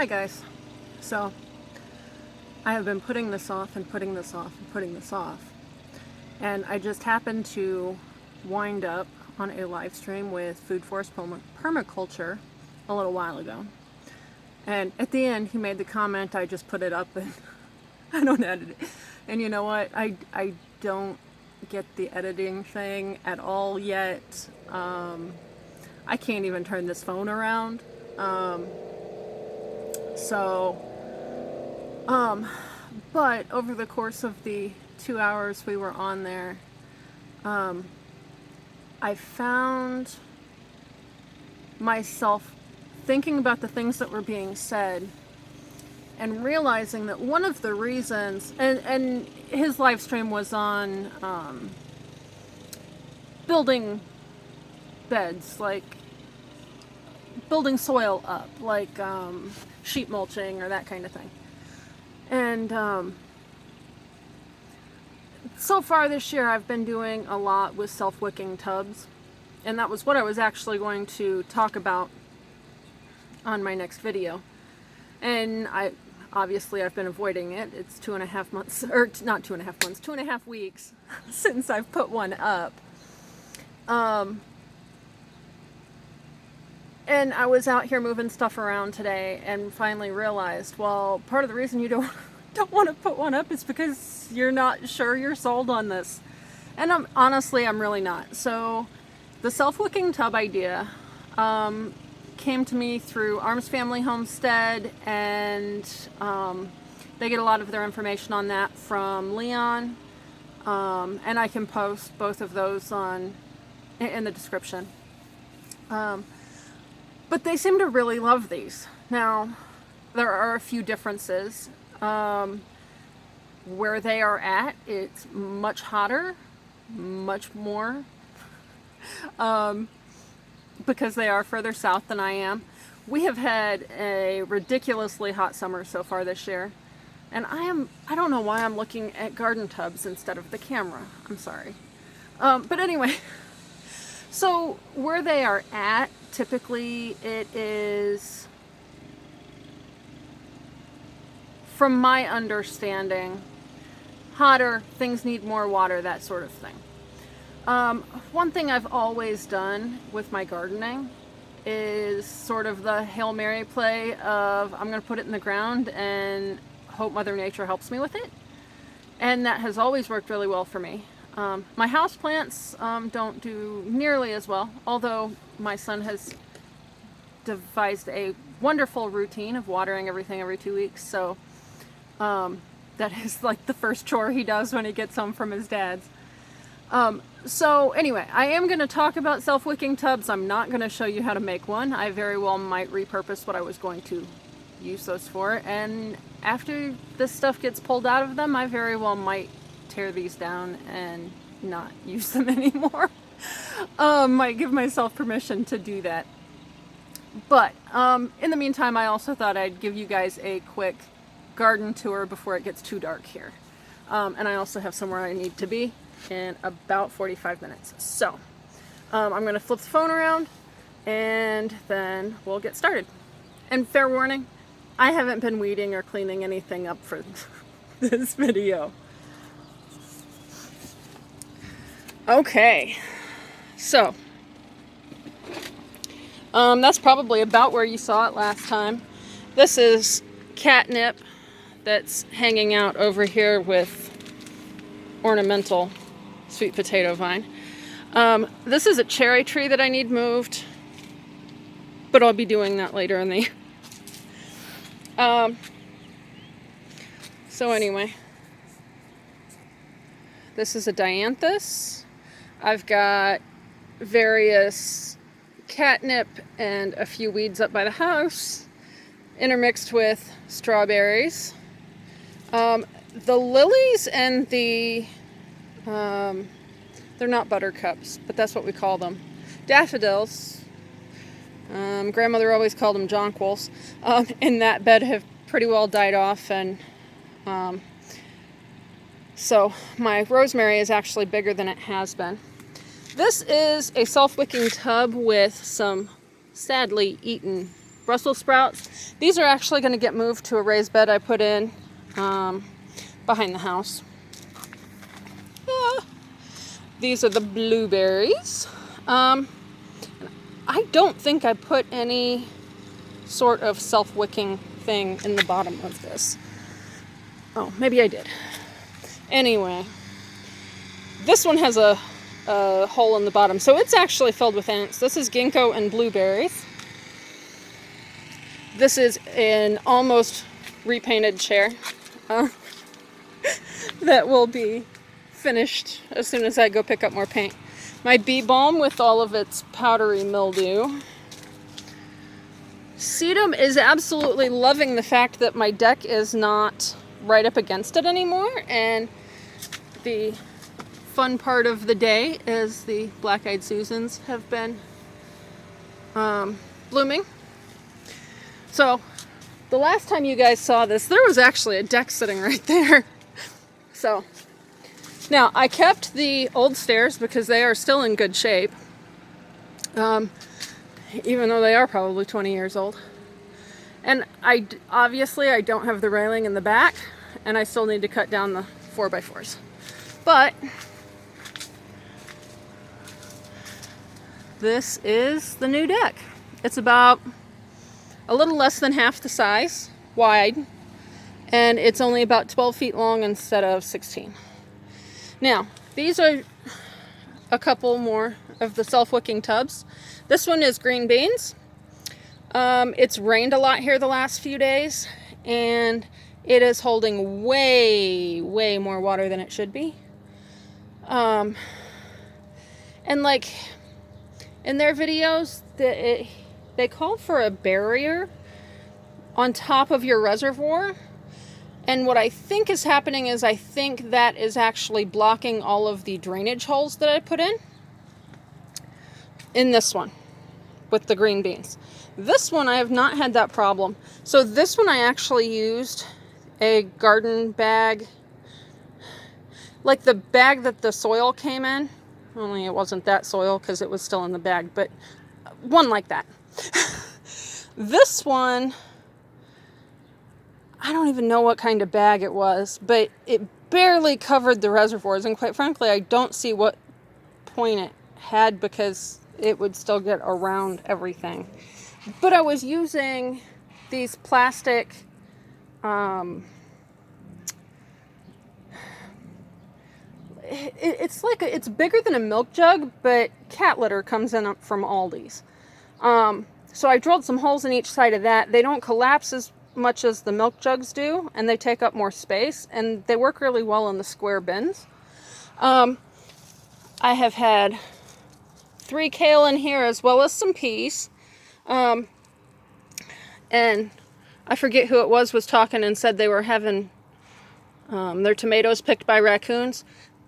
Hi guys. So I have been putting this off and putting this off and putting this off, and I just happened to wind up on a live stream with Food Forest Permaculture a little while ago, and at the end he made the comment, I just put it up and I don't edit it. And you know what, I don't get the editing thing at all yet. I can't even turn this phone around. But over the course of the 2 hours we were on there, I found myself thinking about the things that were being said and realizing that one of the reasons, and his live stream was on building beds, like building soil up, like sheet mulching or that kind of thing. And so far this year I've been doing a lot with self-wicking tubs, and that was what I was actually going to talk about on my next video. And I've been avoiding it. It's 2.5 months, or not 2.5 months, 2.5 weeks since I've put one up. And I was out here moving stuff around today and finally realized, well, part of the reason you don't want to put one up is because you're not sure you're sold on this. And I'm really not. So the self-wicking tub idea came to me through Arms Family Homestead, and they get a lot of their information on that from Leon. And I can post both of those in the description. But they seem to really love these. Now, there are a few differences. Where they are at, it's much hotter, much more, because they are further south than I am. We have had a ridiculously hot summer so far this year, and I don't know why I'm looking at garden tubs instead of the camera. I'm sorry. But anyway, so where they are at, typically it is, from my understanding, hotter, things need more water, that sort of thing. One thing I've always done with my gardening is sort of the Hail Mary play of I'm going to put it in the ground and hope Mother Nature helps me with it. And that has always worked really well for me. My houseplants don't do nearly as well, although my son has devised a wonderful routine of watering everything every 2 weeks. So that is like the first chore he does when he gets home from his dad's. So anyway, I am going to talk about self-wicking tubs. I'm not going to show you how to make one. I very well might repurpose what I was going to use those for. And after this stuff gets pulled out of them, I very well might tear these down and not use them anymore. Might give myself permission to do that. But in the meantime, I also thought I'd give you guys a quick garden tour before it gets too dark here. And I also have somewhere I need to be in about 45 minutes. So I'm going to flip the phone around and then we'll get started. And fair warning, I haven't been weeding or cleaning anything up for this video. Okay, so that's probably about where you saw it last time. This is catnip that's hanging out over here with ornamental sweet potato vine. This is a cherry tree that I need moved, but I'll be doing that later in the so anyway, this is a dianthus. I've got various catnip and a few weeds up by the house, intermixed with strawberries. The lilies and the, they're not buttercups, but that's what we call them, daffodils. Grandmother always called them jonquils. In that bed have pretty well died off, and so my rosemary is actually bigger than it has been. This is a self-wicking tub with some sadly eaten Brussels sprouts. These are actually going to get moved to a raised bed I put in behind the house. These are the blueberries. I don't think I put any sort of self-wicking thing in the bottom of this. Oh, maybe I did. Anyway, this one has a hole in the bottom, so it's actually filled with ants. This is ginkgo and blueberries. This is an almost repainted chair that will be finished as soon as I go pick up more paint. My bee balm with all of its powdery mildew. Sedum is absolutely loving the fact that my deck is not right up against it anymore, and the fun part of the day is the black-eyed Susans have been blooming. So the last time you guys saw this, there was actually a deck sitting right there. So now I kept the old stairs because they are still in good shape, even though they are probably 20 years old. And obviously I don't have the railing in the back, and I still need to cut down the 4x4s. But this is the new deck. It's about a little less than half the size wide, and it's only about 12 feet long instead of 16. Now, these are a couple more of the self-wicking tubs. This one is green beans. It's rained a lot here the last few days, and it is holding way more water than it should be. And like in their videos, they call for a barrier on top of your reservoir. And what I think is happening is I think that is actually blocking all of the drainage holes that I put in this one with the green beans. This one I have not had that problem. So this one I actually used a garden bag, like the bag that the soil came in, only it wasn't that soil because it was still in the bag, but one like that. This one, I don't even know what kind of bag it was, but it barely covered the reservoirs, and quite frankly, I don't see what point it had because it would still get around everything. But I was using these plastic, it's bigger than a milk jug, but cat litter comes in from Aldi's. So I drilled some holes in each side of that. They don't collapse as much as the milk jugs do, and they take up more space, and they work really well in the square bins. I have had 3 kale in here as well as some peas. And I forget who it was talking and said they were having their tomatoes picked by raccoons.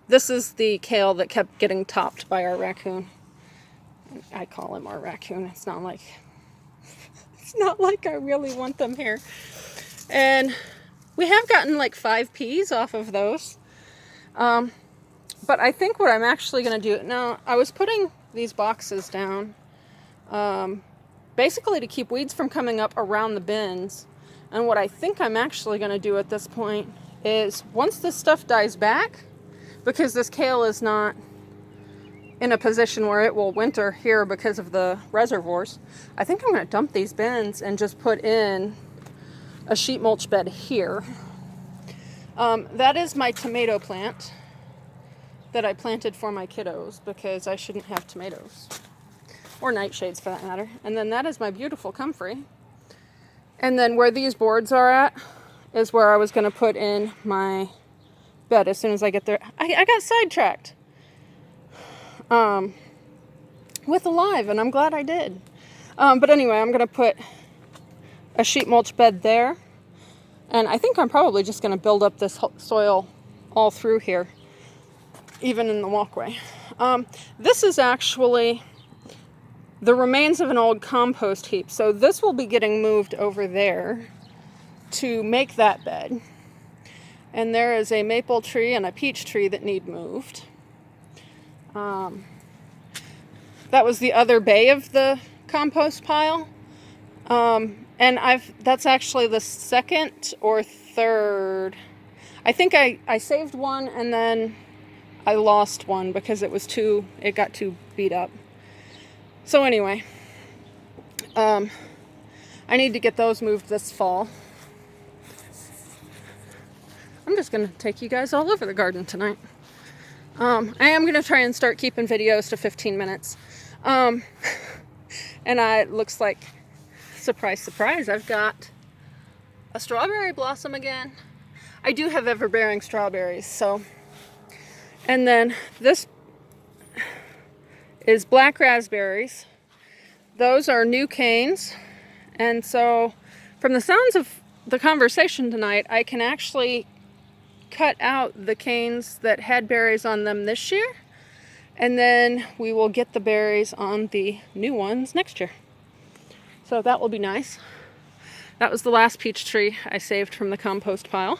This is the kale that kept getting topped by our raccoon. I call him our raccoon. It's not like I really want them here. And we have gotten like 5 peas off of those. But I think what I'm actually going to do now, I was putting these boxes down basically to keep weeds from coming up around the bins. And what I think I'm actually going to do at this point is once this stuff dies back, because this kale is not in a position where it will winter here because of the reservoirs, I think I'm going to dump these bins and just put in a sheet mulch bed here. That is my tomato plant that I planted for my kiddos because I shouldn't have tomatoes. Or nightshades for that matter. And then that is my beautiful comfrey. And then where these boards are at is where I was going to put in my bed as soon as I get there. I got sidetracked with Alive, and I'm glad I did. But anyway, I'm going to put a sheet mulch bed there. And I think I'm probably just going to build up this soil all through here, even in the walkway. This is actually the remains of an old compost heap. So this will be getting moved over there to make that bed. And there is a maple tree and a peach tree that need moved. That was the other bay of the compost pile. And that's actually the second or third. I think I saved one and then I lost one because it got too beat up. So anyway, I need to get those moved this fall. I'm just going to take you guys all over the garden tonight. I am going to try and start keeping videos to 15 minutes. And it looks like, surprise, surprise, I've got a strawberry blossom again. I do have ever-bearing strawberries, so. And then this is black raspberries. Those are new canes. And so from the sounds of the conversation tonight, I can actually cut out the canes that had berries on them this year. And then we will get the berries on the new ones next year. So that will be nice. That was the last peach tree I saved from the compost pile.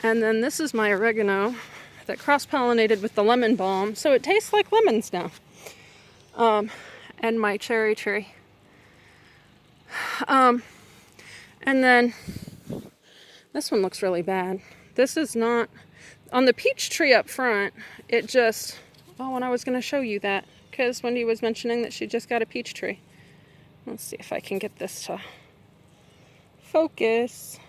And then this is my oregano that cross-pollinated with the lemon balm, so it tastes like lemons now. And my cherry tree. And then this one looks really bad. This is not, on the peach tree up front, it just, oh, and I was going to show you that because Wendy was mentioning that she just got a peach tree. Let's see if I can get this to focus.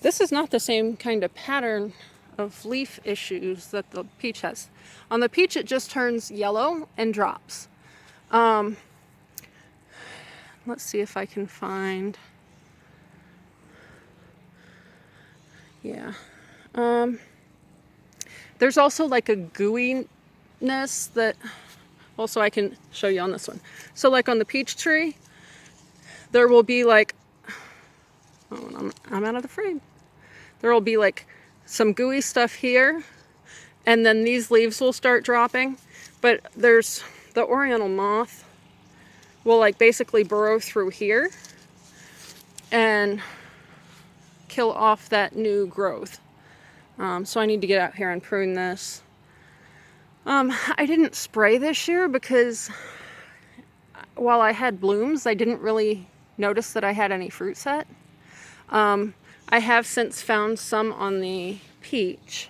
This is not the same kind of pattern of leaf issues that the peach has. On the peach, it just turns yellow and drops. Let's see if I can find. Yeah. There's also like a gooiness that, also I can show you on this one. So like on the peach tree, there will be like, oh, I'm out of the frame. There will be like some gooey stuff here, and then these leaves will start dropping. But there's the oriental moth will like basically burrow through here and kill off that new growth. So I need to get out here and prune this. I didn't spray this year because while I had blooms, I didn't really notice that I had any fruit set. I have since found some on the peach.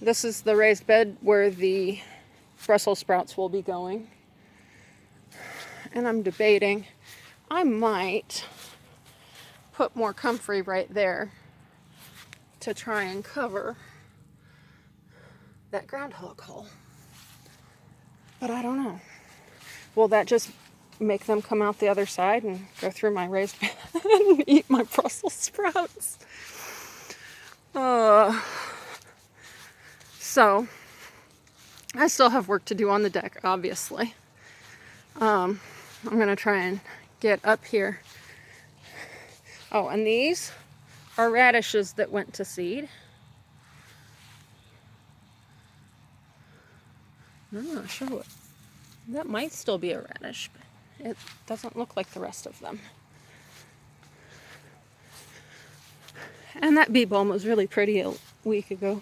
This is the raised bed where the Brussels sprouts will be going. And I'm debating, I might put more comfrey right there to try and cover that groundhog hole. But I don't know. Will that just make them come out the other side and go through my raised bed and eat my Brussels sprouts? So, I still have work to do on the deck, obviously. I'm going to try and get up here. Oh, and these are radishes that went to seed. I'm not sure what. That might still be a radish, but it doesn't look like the rest of them. And that bee balm was really pretty a week ago.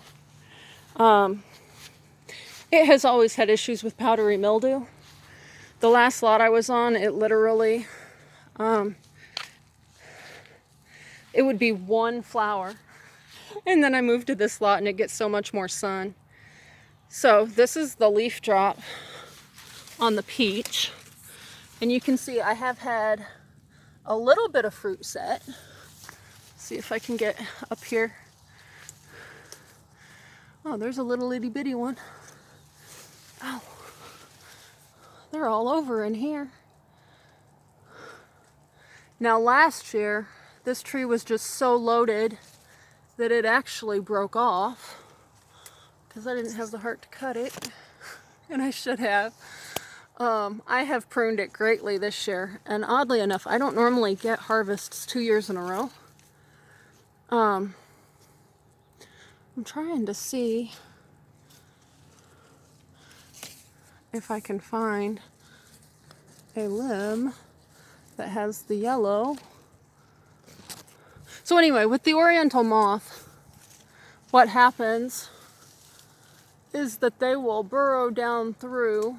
It has always had issues with powdery mildew. The last lot I was on, it literally, it would be one flower. And then I moved to this lot and it gets so much more sun. So this is the leaf drop on the peach. And you can see I have had a little bit of fruit set. See if I can get up here. Oh, there's a little itty bitty one. Oh, they're all over in here. Now last year, this tree was just so loaded that it actually broke off because I didn't have the heart to cut it, and I should have. I have pruned it greatly this year, and oddly enough, I don't normally get harvests 2 years in a row. I'm trying to see if I can find a limb that has the yellow. So anyway, with the oriental moth, what happens is that they will burrow down through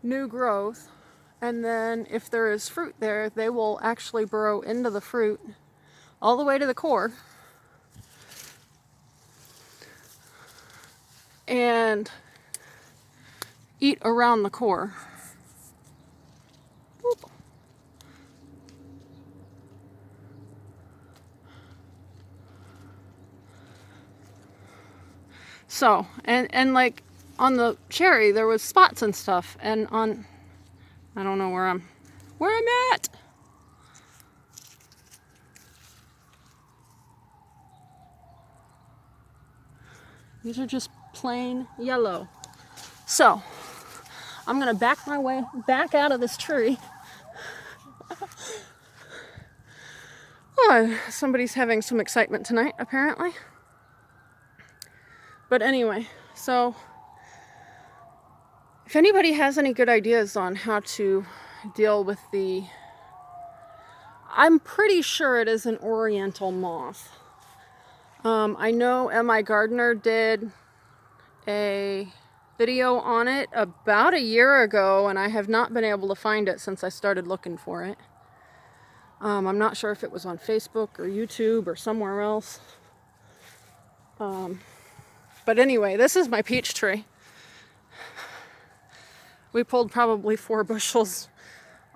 new growth, and then if there is fruit there, they will actually burrow into the fruit all the way to the core and eat around the core. Boop. So, and like on the cherry, there was spots and stuff, and on, I don't know where I'm at. These are just plain yellow. So, I'm gonna back my way back out of this tree. Oh, somebody's having some excitement tonight, apparently. But anyway, so if anybody has any good ideas on how to deal with the, I'm pretty sure it is an oriental moth. I know M.I. Gardner did a video on it about a year ago, and I have not been able to find it since I started looking for it. I'm not sure if it was on Facebook or YouTube or somewhere else. But anyway, this is my peach tree. We pulled probably 4 bushels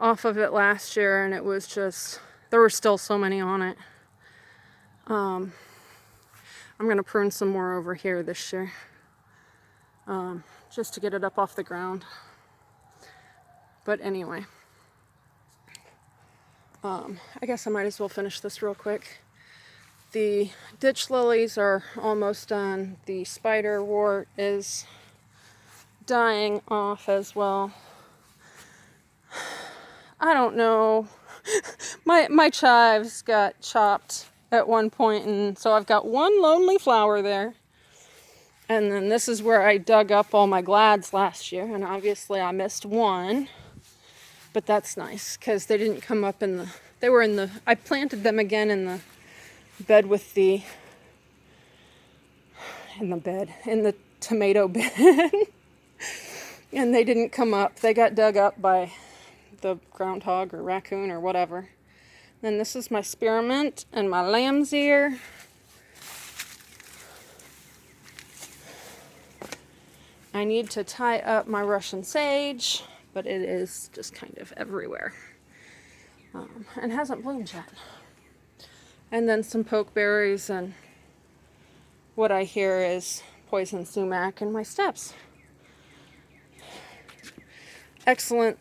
off of it last year, and it was just, there were still so many on it. I'm going to prune some more over here this year, just to get it up off the ground. But anyway, I guess I might as well finish this real quick. The ditch lilies are almost done. The spiderwort is dying off as well. I don't know. My chives got chopped at one point, and so I've got one lonely flower there. And then this is where I dug up all my glads last year, and obviously I missed one. But that's nice, because they didn't come up in the, they were in the, I planted them again in the bed with the, in the tomato bed. And they didn't come up. They got dug up by the groundhog or raccoon or whatever. Then this is my spearmint and my lamb's ear. I need to tie up my Russian sage, but it is just kind of everywhere. And hasn't bloomed yet. And then some pokeberries, and what I hear is poison sumac in my steps. Excellent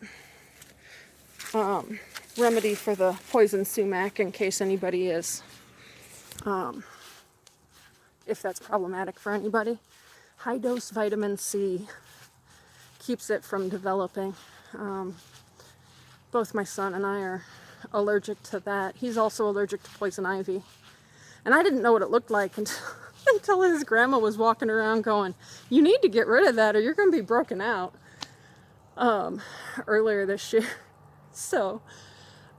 remedy for the poison sumac, in case anybody is, if that's problematic for anybody. High dose vitamin C keeps it from developing. Both my son and I are allergic to that. He's also allergic to poison ivy. And I didn't know what it looked like until his grandma was walking around going, "You need to get rid of that or you're going to be broken out," earlier this year. So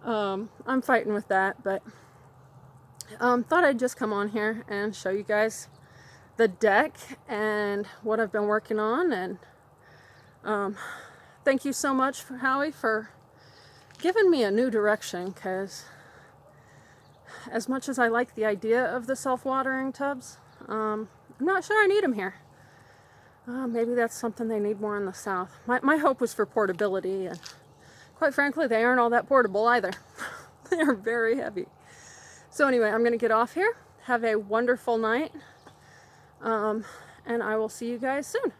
I'm fighting with that, but thought I'd just come on here and show you guys the deck and what I've been working on. And thank you so much, Howie, for giving me a new direction, because as much as I like the idea of the self-watering tubs, I'm not sure I need them here. Maybe that's something they need more in the South. My hope was for portability, and quite frankly, they aren't all that portable either. They are very heavy. So anyway, I'm going to get off here. Have a wonderful night, and I will see you guys soon.